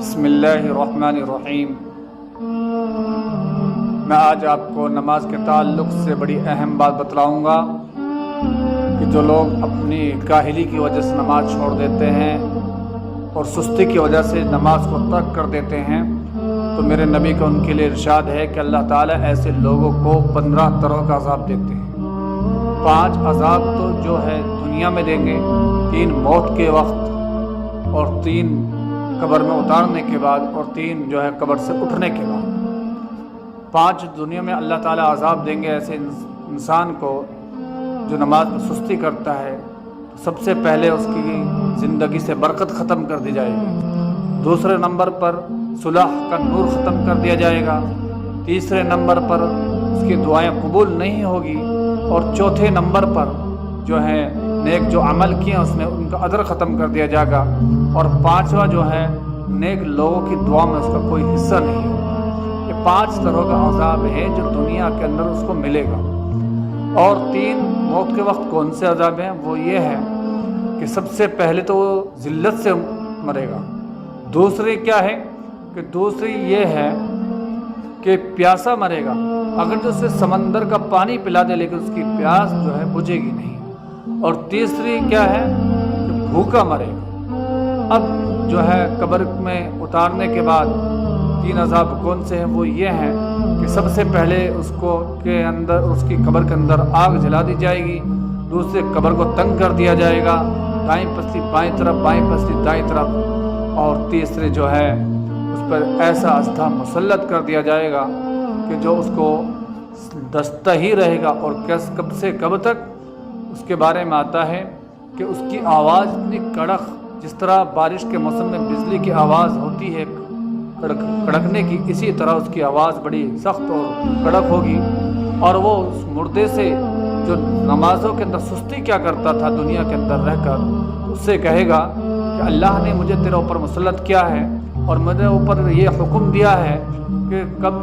بسم اللہ الرحمن الرحیم۔ میں آج آپ کو نماز کے تعلق سے بڑی اہم بات بتلاؤں گا کہ جو لوگ اپنی کاہلی کی وجہ سے نماز چھوڑ دیتے ہیں اور سستی کی وجہ سے نماز کو ترک کر دیتے ہیں، تو میرے نبی کا ان کے لیے ارشاد ہے کہ اللہ تعالیٰ ایسے لوگوں کو 15 طرح کا عذاب دیتے ہیں۔ 5 عذاب تو جو ہے دنیا میں دیں گے، 3 موت کے وقت اور 3 قبر میں اتارنے کے بعد اور 3 جو ہے قبر سے اٹھنے کے بعد۔ 5 دنیا میں اللہ تعالیٰ عذاب دیں گے ایسے انسان کو جو نماز میں سستی کرتا ہے۔ سب سے پہلے اس کی زندگی سے برکت ختم کر دی جائے گی، دوسرے نمبر پر صلح کا نور ختم کر دیا جائے گا، تیسرے نمبر پر اس کی دعائیں قبول نہیں ہوگی، اور چوتھے نمبر پر جو ہے نیک جو عمل کیے اس میں ان کا اجر ختم کر دیا جائے گا، اور 5واں جو ہے نیک لوگوں کی دعا میں اس کا کوئی حصہ نہیں ہوگا۔ یہ 5 طرح کا عذاب ہے جو دنیا کے اندر اس کو ملے گا۔ اور 3 موت کے وقت کون سے عذاب ہیں؟ وہ یہ ہے کہ سب سے پہلے تو وہ ذلت سے مرے گا، دوسری کیا ہے کہ دوسری یہ ہے کہ پیاسا مرے گا، اگر جو اسے سمندر کا پانی پلا دے لیکن اس کی پیاس جو ہے بجھے گی نہیں، اور تیسری کیا ہے کہ بھوکا مرے گا۔ اب جو ہے قبر میں اتارنے کے بعد 3 عذاب کون سے ہیں؟ وہ یہ ہیں کہ سب سے پہلے اس کی قبر کے اندر آگ جلا دی جائے گی، دوسرے قبر کو تنگ کر دیا جائے گا، دائیں پسلی بائیں طرف، بائیں پسلی دائیں طرف، اور تیسرے جو ہے اس پر ایسا اژدھا مسلط کر دیا جائے گا کہ جو اس کو دستا ہی رہے گا، اور کب سے کب تک اس کے بارے میں آتا ہے کہ اس کی آواز اتنی کڑک، جس طرح بارش کے موسم میں بجلی کی آواز ہوتی ہے کڑکنے کی، اسی طرح اس کی آواز بڑی سخت اور کڑک ہوگی، اور وہ اس مردے سے جو نمازوں کے اندر سستی کیا کرتا تھا دنیا کے اندر رہ کر، اس سے کہے گا کہ اللہ نے مجھے تیرے اوپر مسلط کیا ہے اور مجھے اوپر یہ حکم دیا ہے کہ کب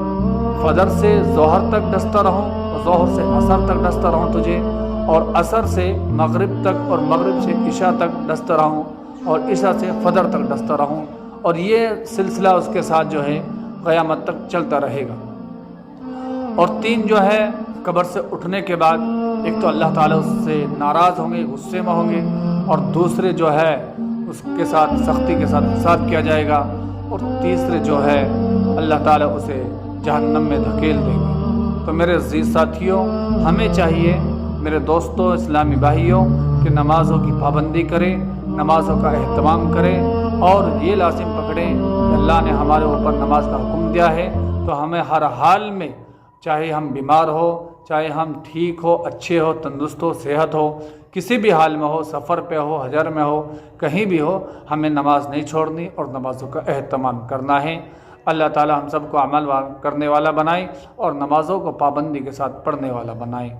فجر سے ظہر تک ڈستا رہوں اور ظہر سے عصر تک ڈستا رہوں تجھے، اور عصر سے مغرب تک اور مغرب سے عشاء تک ڈستا رہوں، اور عشاء سے فجر تک ڈستا رہوں، اور یہ سلسلہ اس کے ساتھ جو ہے قیامت تک چلتا رہے گا۔ اور 3 جو ہے قبر سے اٹھنے کے بعد، ایک تو اللہ تعالیٰ اس سے ناراض ہوں گے، غصے میں ہوں گے، اور دوسرے جو ہے اس کے ساتھ سختی کے ساتھ حساب کیا جائے گا، اور تیسرے جو ہے اللہ تعالیٰ اسے جہنم میں دھکیل دیں گے۔ تو میرے عزیز ساتھیوں، ہمیں چاہیے میرے دوستوں، اسلامی بھائیوں، کہ نمازوں کی پابندی کریں، نمازوں کا اہتمام کریں، اور یہ لازم پکڑیں کہ اللہ نے ہمارے اوپر نماز کا حکم دیا ہے، تو ہمیں ہر حال میں، چاہے ہم بیمار ہو، چاہے ہم ٹھیک ہو، اچھے ہو، تندرست ہو، صحت ہو، کسی بھی حال میں ہو، سفر پہ ہو، حجر میں ہو، کہیں بھی ہو، ہمیں نماز نہیں چھوڑنی اور نمازوں کا اہتمام کرنا ہے۔ اللہ تعالی ہم سب کو عمل کرنے والا بنائے اور نمازوں کو پابندی کے ساتھ پڑھنے والا بنائے۔